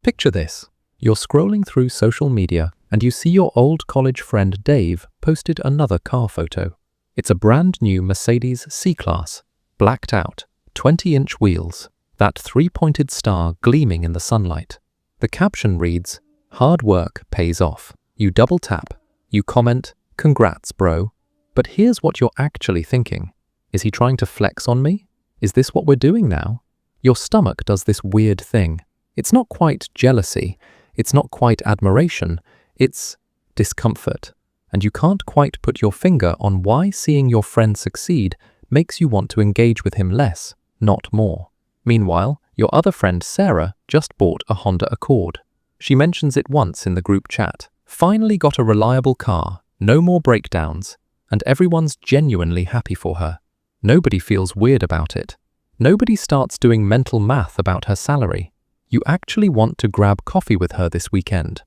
Picture this. You're scrolling through social media and you see your old college friend Dave posted another car photo. It's a brand new Mercedes C-Class, blacked out, 20-inch wheels, that three-pointed star gleaming in the sunlight. The caption reads, "Hard work pays off." You double tap. You comment, "Congrats, bro." But here's what you're actually thinking. Is he trying to flex on me? Is this what we're doing now? Your stomach does this weird thing. It's not quite jealousy. It's not quite admiration. It's discomfort. And you can't quite put your finger on why seeing your friend succeed makes you want to engage with him less, not more. Meanwhile, your other friend Sarah just bought a Honda Accord. She mentions it once in the group chat. Finally got a reliable car, no more breakdowns, and everyone's genuinely happy for her. Nobody feels weird about it. Nobody starts doing mental math about her salary. You actually want to grab coffee with her this weekend.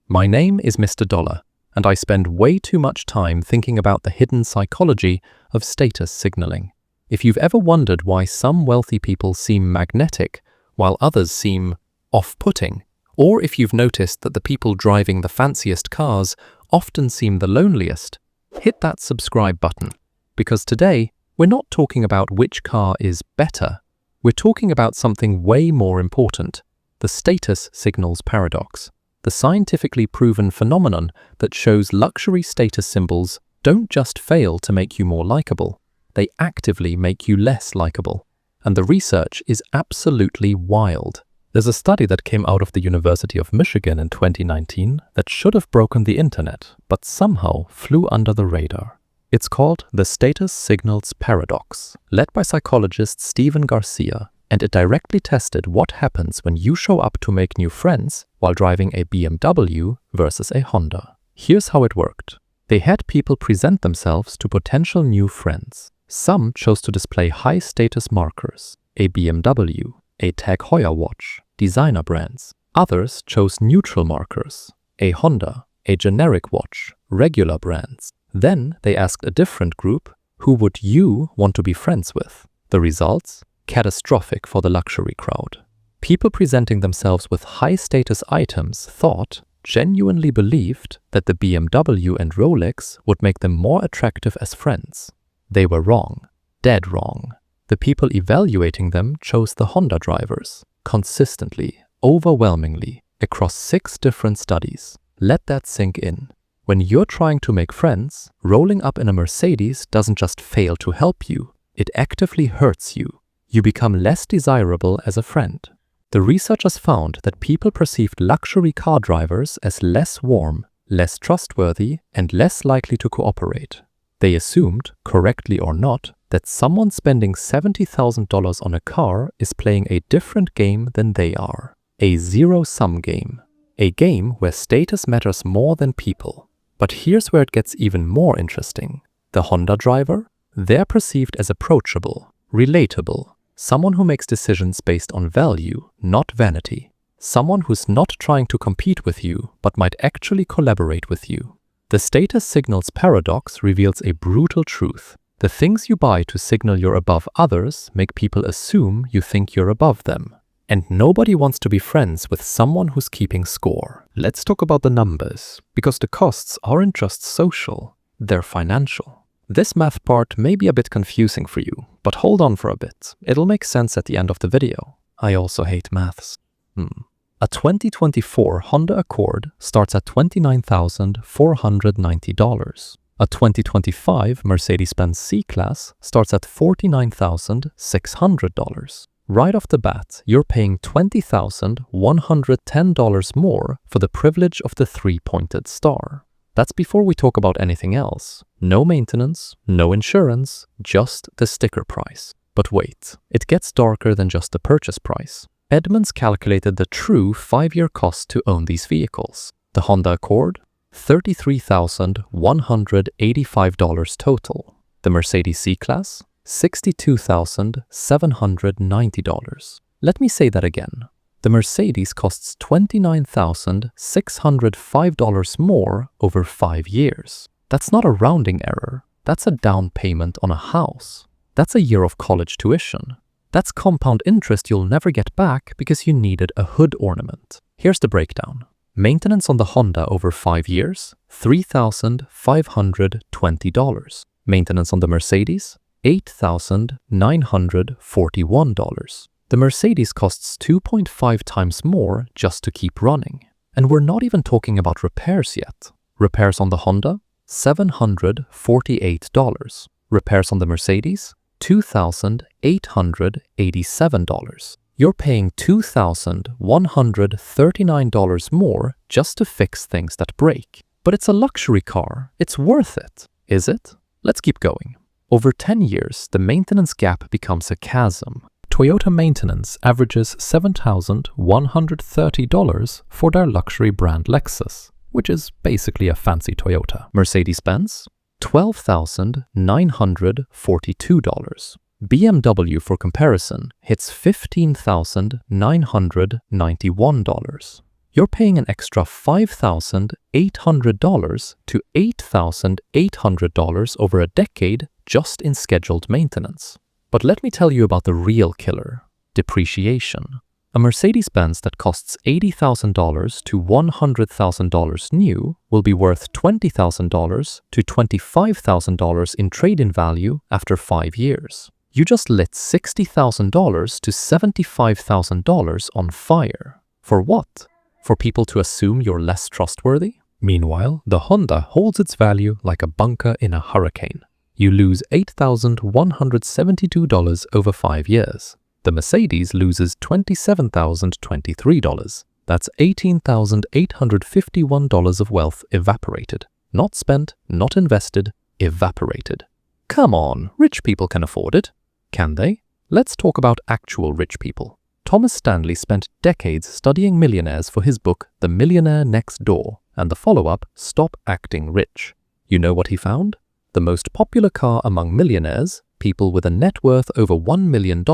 My name is Mr. Dollar, and I spend way too much time thinking about the hidden psychology of status signaling. If you've ever wondered why some wealthy people seem magnetic while others seem off-putting, or if you've noticed that the people driving the fanciest cars often seem the loneliest, hit that subscribe button, because today we're not talking about which car is better. We're talking about something way more important, the status signals paradox, the scientifically proven phenomenon that shows luxury status symbols don't just fail to make you more likable, they actively make you less likable. And the research is absolutely wild. There's a study that came out of the University of Michigan in 2019 that should have broken the internet, but somehow flew under the radar. It's called the Status Signals Paradox, led by psychologist Stephen Garcia, and it directly tested what happens when you show up to make new friends while driving a BMW versus a Honda. Here's how it worked. They had people present themselves to potential new friends. Some chose to display high-status markers, a BMW, a Tag Heuer watch, designer brands. Others chose neutral markers, a Honda, a generic watch, regular brands. Then they asked a different group, who would you want to be friends with? The results? Catastrophic for the luxury crowd. People presenting themselves with high-status items thought, genuinely believed, that the BMW and Rolex would make them more attractive as friends. They were wrong. Dead wrong. The people evaluating them chose the Honda drivers, consistently, overwhelmingly, across 6 different studies. Let that sink in. When you're trying to make friends, rolling up in a Mercedes doesn't just fail to help you, it actively hurts you. You become less desirable as a friend. The researchers found that people perceived luxury car drivers as less warm, less trustworthy, and less likely to cooperate. They assumed, correctly or not, that someone spending $70,000 on a car is playing a different game than they are. A zero-sum game. A game where status matters more than people. But here's where it gets even more interesting. The Honda driver? They're perceived as approachable, relatable, someone who makes decisions based on value, not vanity. Someone who's not trying to compete with you, but might actually collaborate with you. The status signals paradox reveals a brutal truth. The things you buy to signal you're above others make people assume you think you're above them. And nobody wants to be friends with someone who's keeping score. Let's talk about the numbers, because the costs aren't just social, they're financial. This math part may be a bit confusing for you, but hold on for a bit. It'll make sense at the end of the video. I also hate maths. A 2024 Honda Accord starts at $29,490. A 2025 Mercedes-Benz C-Class starts at $49,600. Right off the bat, you're paying $20,110 more for the privilege of the three-pointed star. That's before we talk about anything else. No maintenance, no insurance, just the sticker price. But wait, it gets darker than just the purchase price. Edmunds calculated the true 5-year cost to own these vehicles. The Honda Accord, $33,185 total. The Mercedes C-Class, $62,790. Let me say that again. The Mercedes costs $29,605 more over 5 years. That's not a rounding error. That's a down payment on a house. That's a year of college tuition. That's compound interest you'll never get back because you needed a hood ornament. Here's the breakdown. Maintenance on the Honda over 5 years, $3,520. Maintenance on the Mercedes, $8,941. The Mercedes costs 2.5 times more just to keep running. And we're not even talking about repairs yet. Repairs on the Honda, $748. Repairs on the Mercedes, $2,887. You're paying $2,139 more just to fix things that break. But it's a luxury car. It's worth it. Is it? Let's keep going. Over 10 years, the maintenance gap becomes a chasm. Toyota maintenance averages $7,130 for their luxury brand Lexus, which is basically a fancy Toyota. Mercedes-Benz, $12,942. BMW, for comparison, hits $15,991. You're paying an extra $5,800 to $8,800 over a decade just in scheduled maintenance. But let me tell you about the real killer: depreciation. A Mercedes-Benz that costs $80,000 to $100,000 new will be worth $20,000 to $25,000 in trade-in value after 5 years. You just lit $60,000 to $75,000 on fire. For what? For people to assume you're less trustworthy? Meanwhile, the Honda holds its value like a bunker in a hurricane. You lose $8,172 over 5 years. The Mercedes loses $27,023. That's $18,851 of wealth evaporated. Not spent, not invested, evaporated. Come on, rich people can afford it. Can they? Let's talk about actual rich people. Thomas Stanley spent decades studying millionaires for his book The Millionaire Next Door and the follow-up Stop Acting Rich. You know what he found? The most popular car among millionaires, people with a net worth over $1 million,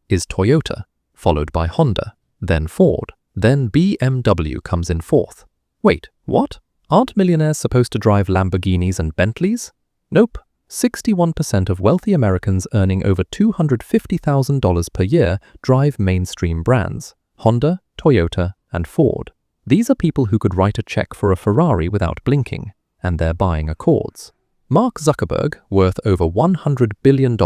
is Toyota, followed by Honda, then Ford, then BMW comes in fourth. Wait, what? Aren't millionaires supposed to drive Lamborghinis and Bentleys? Nope. 61% of wealthy Americans earning over $250,000 per year drive mainstream brands: Honda, Toyota, and Ford. These are people who could write a check for a Ferrari without blinking, and they're buying Accords. Mark Zuckerberg, worth over $100 billion,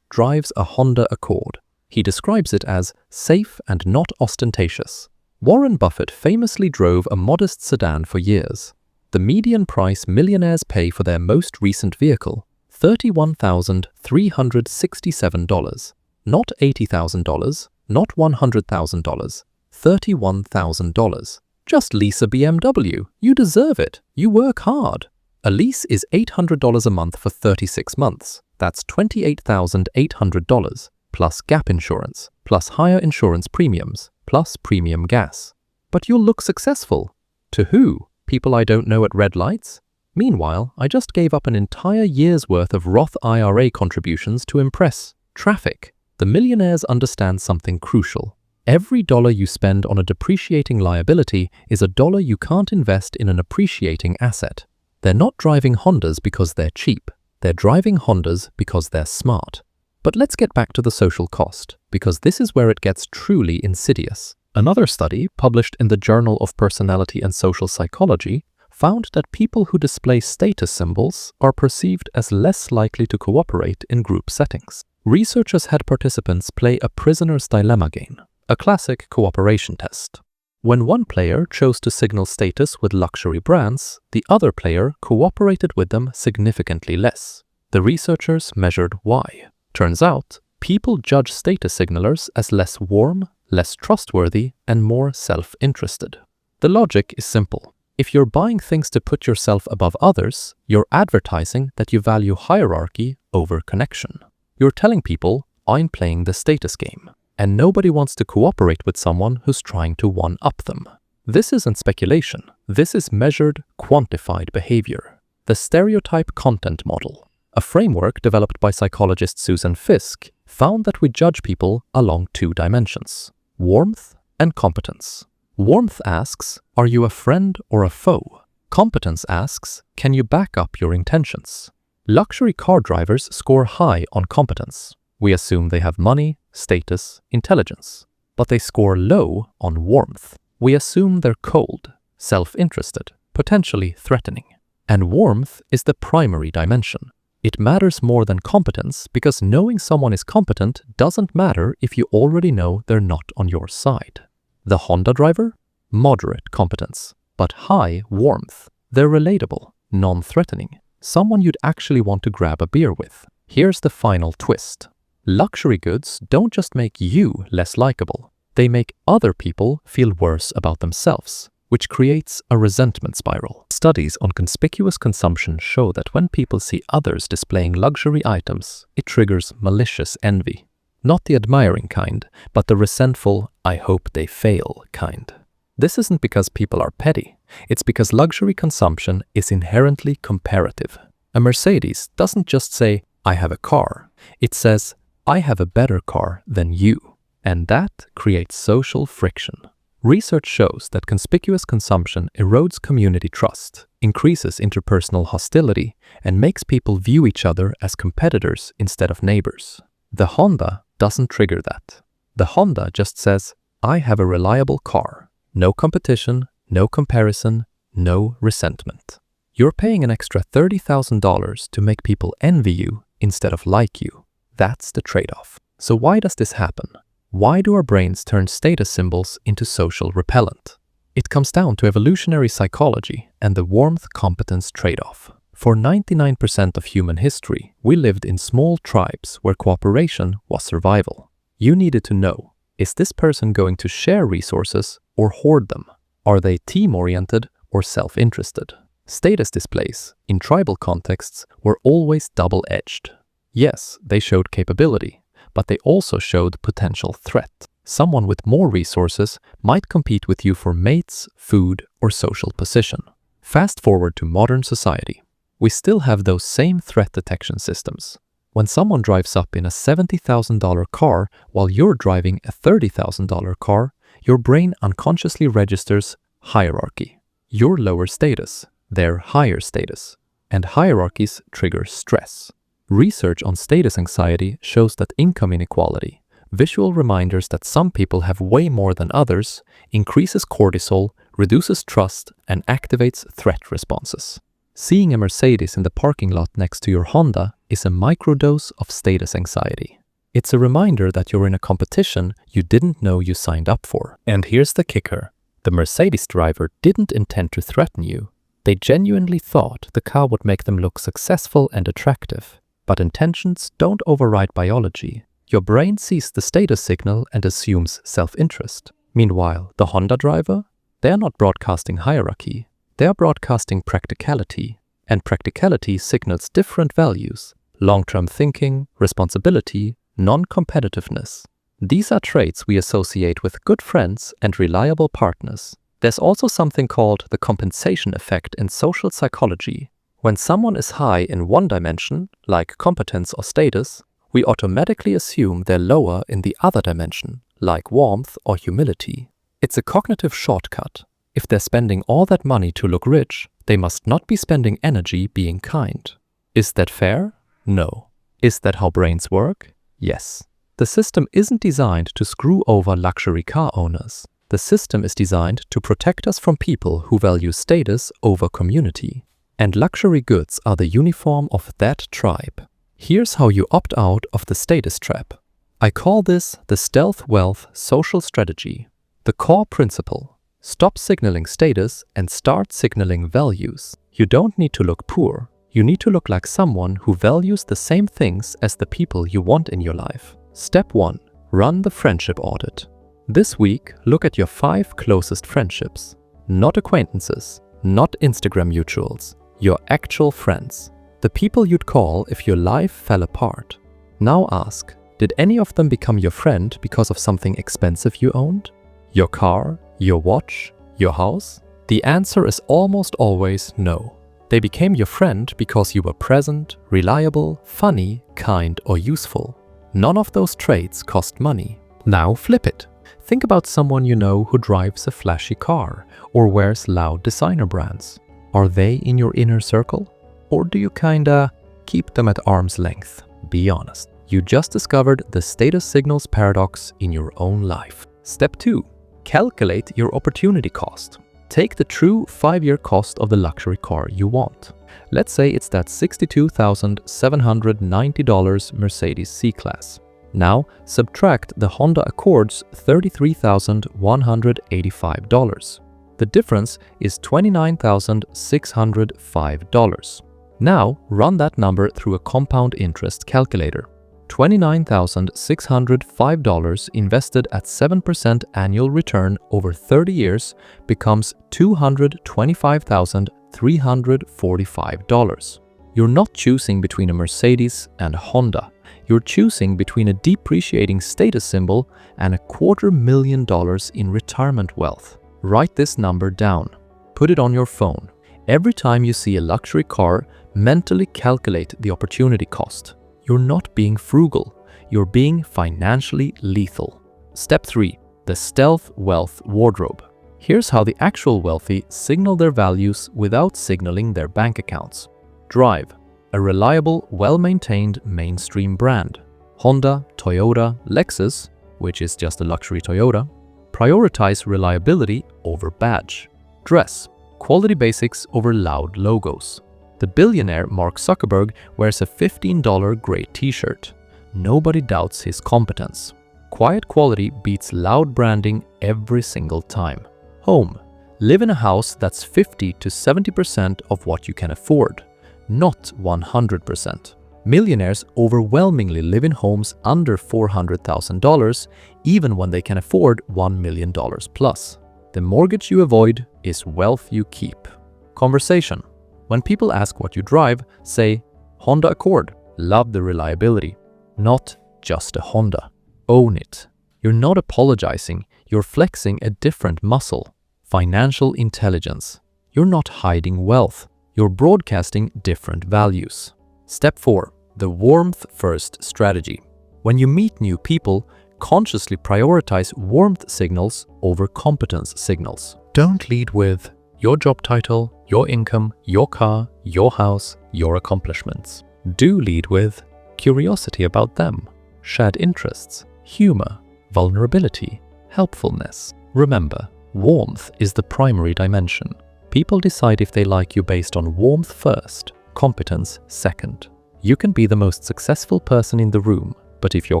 drives a Honda Accord. He describes it as safe and not ostentatious. Warren Buffett famously drove a modest sedan for years. The median price millionaires pay for their most recent vehicle, $31,367. Not $80,000, not $100,000, $31,000. Just lease a BMW. You deserve it. You work hard. A lease is $800 a month for 36 months. That's $28,800, plus gap insurance, plus higher insurance premiums, plus premium gas. But you'll look successful. To who? People I don't know at red lights? Meanwhile, I just gave up an entire year's worth of Roth IRA contributions to impress traffic. The millionaires understand something crucial. Every dollar you spend on a depreciating liability is a dollar you can't invest in an appreciating asset. They're not driving Hondas because they're cheap. They're driving Hondas because they're smart. But let's get back to the social cost, because this is where it gets truly insidious. Another study, published in the Journal of Personality and Social Psychology, found that people who display status symbols are perceived as less likely to cooperate in group settings. Researchers had participants play a prisoner's dilemma game, a classic cooperation test. When one player chose to signal status with luxury brands, the other player cooperated with them significantly less. The researchers measured why. Turns out, people judge status signalers as less warm, less trustworthy, and more self-interested. The logic is simple. If you're buying things to put yourself above others, you're advertising that you value hierarchy over connection. You're telling people, I'm playing the status game, and nobody wants to cooperate with someone who's trying to one-up them. This isn't speculation. This is measured, quantified behavior. The stereotype content model, a framework developed by psychologist Susan Fiske, found that we judge people along 2 dimensions: warmth and competence. Warmth asks, are you a friend or a foe? Competence asks, can you back up your intentions? Luxury car drivers score high on competence. We assume they have money, status, intelligence. But they score low on warmth. We assume they're cold, self-interested, potentially threatening. And warmth is the primary dimension. It matters more than competence because knowing someone is competent doesn't matter if you already know they're not on your side. The Honda driver? Moderate competence, but high warmth. They're relatable, non-threatening, someone you'd actually want to grab a beer with. Here's the final twist. Luxury goods don't just make you less likable. They make other people feel worse about themselves, which creates a resentment spiral. Studies on conspicuous consumption show that when people see others displaying luxury items, it triggers malicious envy. Not the admiring kind, but the resentful, I hope they fail kind. This isn't because people are petty. It's because luxury consumption is inherently comparative. A Mercedes doesn't just say, I have a car. It says, I have a better car than you. And that creates social friction. Research shows that conspicuous consumption erodes community trust, increases interpersonal hostility, and makes people view each other as competitors instead of neighbors. The Honda doesn't trigger that. The Honda just says, I have a reliable car. No competition, no comparison, no resentment. You're paying an extra $30,000 to make people envy you instead of like you. That's the trade-off. So why does this happen? Why do our brains turn status symbols into social repellent? It comes down to evolutionary psychology and the warmth-competence trade-off. For 99% of human history, we lived in small tribes where cooperation was survival. You needed to know, is this person going to share resources or hoard them? Are they team-oriented or self-interested? Status displays, in tribal contexts, were always double-edged. Yes, they showed capability, but they also showed potential threat. Someone with more resources might compete with you for mates, food, or social position. Fast forward to modern society. We still have those same threat detection systems. When someone drives up in a $70,000 car while you're driving a $30,000 car, your brain unconsciously registers hierarchy. Your lower status, their higher status. And hierarchies trigger stress. Research on status anxiety shows that income inequality, visual reminders that some people have way more than others, increases cortisol, reduces trust, and activates threat responses. Seeing a Mercedes in the parking lot next to your Honda is a microdose of status anxiety. It's a reminder that you're in a competition you didn't know you signed up for. And here's the kicker. The Mercedes driver didn't intend to threaten you. They genuinely thought the car would make them look successful and attractive. But intentions don't override biology. Your brain sees the status signal and assumes self-interest. Meanwhile, the Honda driver? They are not broadcasting hierarchy. They are broadcasting practicality. And practicality signals different values: long-term thinking, responsibility, non-competitiveness. These are traits we associate with good friends and reliable partners. There's also something called the compensation effect in social psychology. When someone is high in one dimension, like competence or status, we automatically assume they're lower in the other dimension, like warmth or humility. It's a cognitive shortcut. If they're spending all that money to look rich, they must not be spending energy being kind. Is that fair? No. Is that how brains work? Yes. The system isn't designed to screw over luxury car owners. The system is designed to protect us from people who value status over community. And luxury goods are the uniform of that tribe. Here's how you opt out of the status trap. I call this the stealth wealth social strategy. The core principle: stop signaling status and start signaling values. You don't need to look poor. You need to look like someone who values the same things as the people you want in your life. Step 1. Run the friendship audit. This week, look at your 5 closest friendships. Not acquaintances, not Instagram mutuals. Your actual friends. The people you'd call if your life fell apart. Now ask, did any of them become your friend because of something expensive you owned? Your car? Your watch? Your house? The answer is almost always no. They became your friend because you were present, reliable, funny, kind, or useful. None of those traits cost money. Now flip it. Think about someone you know who drives a flashy car or wears loud designer brands. Are they in your inner circle? Or do you kinda keep them at arm's length? Be honest. You just discovered the status signals paradox in your own life. Step 2. Calculate your opportunity cost. Take the true 5-year cost of the luxury car you want. Let's say it's that $62,790 Mercedes C-Class. Now, subtract the Honda Accord's $33,185. The difference is $29,605. Now, run that number through a compound interest calculator. $29,605 invested at 7% annual return over 30 years becomes $225,345. You're not choosing between a Mercedes and a Honda. You're choosing between a depreciating status symbol and $250,000 in retirement wealth. Write this number down. Put it on your phone. Every time you see a luxury car, mentally calculate the opportunity cost. You're not being frugal. You're being financially lethal. Step 3. The stealth wealth wardrobe. Here's how the actual wealthy signal their values without signaling their bank accounts. Drive. A reliable, well-maintained mainstream brand. Honda, Toyota, Lexus, which is just a luxury Toyota, prioritize reliability over badge. Dress. Quality basics over loud logos. The billionaire Mark Zuckerberg wears a $15 gray t-shirt. Nobody doubts his competence. Quiet quality beats loud branding every single time. Home. Live in a house that's 50 to 70% of what you can afford, not 100%. Millionaires overwhelmingly live in homes under $400,000, even when they can afford $1 million plus. The mortgage you avoid is wealth you keep. Conversation. When people ask what you drive, say, Honda Accord. Love the reliability. Not just a Honda. Own it. You're not apologizing, you're flexing a different muscle. Financial intelligence. You're not hiding wealth, you're broadcasting different values. Step 4. The warmth first strategy. When you meet new people, consciously prioritize warmth signals over competence signals. Don't lead with your job title, your income, your car, your house, your accomplishments. Do lead with curiosity about them, shared interests, humor, vulnerability, helpfulness. Remember, warmth is the primary dimension. People decide if they like you based on warmth first, competence second. You can be the most successful person in the room, but if you're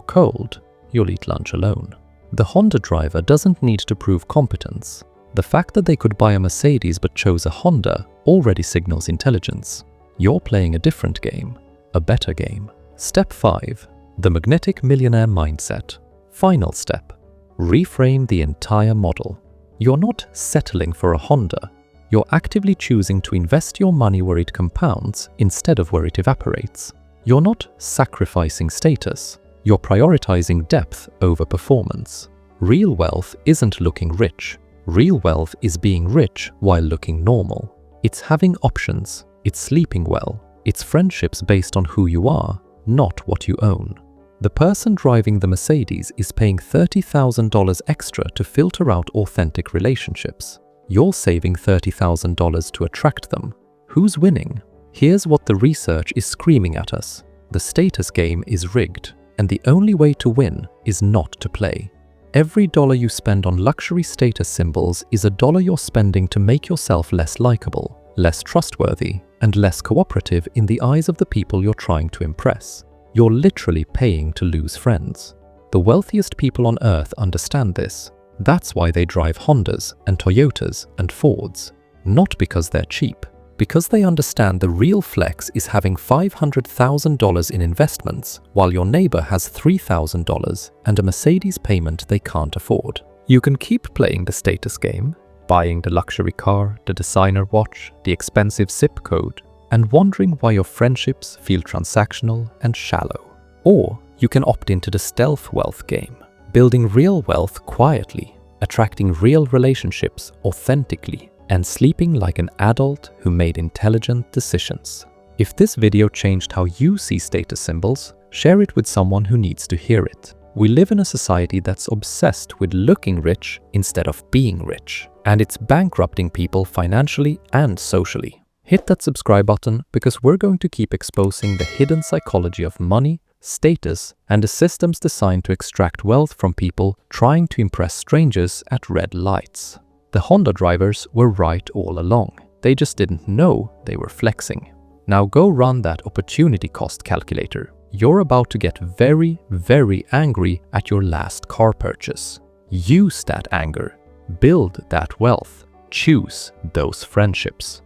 cold, you'll eat lunch alone. The Honda driver doesn't need to prove competence. The fact that they could buy a Mercedes but chose a Honda already signals intelligence. You're playing a different game, a better game. Step 5. The magnetic millionaire mindset. Final step. Reframe the entire model. You're not settling for a Honda. You're actively choosing to invest your money where it compounds instead of where it evaporates. You're not sacrificing status. You're prioritizing depth over performance. Real wealth isn't looking rich. Real wealth is being rich while looking normal. It's having options. It's sleeping well. It's friendships based on who you are, not what you own. The person driving the Mercedes is paying $30,000 extra to filter out authentic relationships. You're saving $30,000 to attract them. Who's winning? Here's what the research is screaming at us. The status game is rigged, and the only way to win is not to play. Every dollar you spend on luxury status symbols is a dollar you're spending to make yourself less likable, less trustworthy, and less cooperative in the eyes of the people you're trying to impress. You're literally paying to lose friends. The wealthiest people on earth understand this. That's why they drive Hondas and Toyotas and Fords. Not because they're cheap, because they understand the real flex is having $500,000 in investments while your neighbor has $3,000 and a Mercedes payment they can't afford. You can keep playing the status game, buying the luxury car, the designer watch, the expensive zip code, and wondering why your friendships feel transactional and shallow. Or you can opt into the stealth wealth game, building real wealth quietly, attracting real relationships authentically, and sleeping like an adult who made intelligent decisions. If this video changed how you see status symbols, share it with someone who needs to hear it. We live in a society that's obsessed with looking rich instead of being rich, and it's bankrupting people financially and socially. Hit that subscribe button because we're going to keep exposing the hidden psychology of money, status, and the systems designed to extract wealth from people trying to impress strangers at red lights. The Honda drivers were right all along. They just didn't know they were flexing. Now go run that opportunity cost calculator. You're about to get very, very angry at your last car purchase. Use that anger. Build that wealth. Choose those friendships.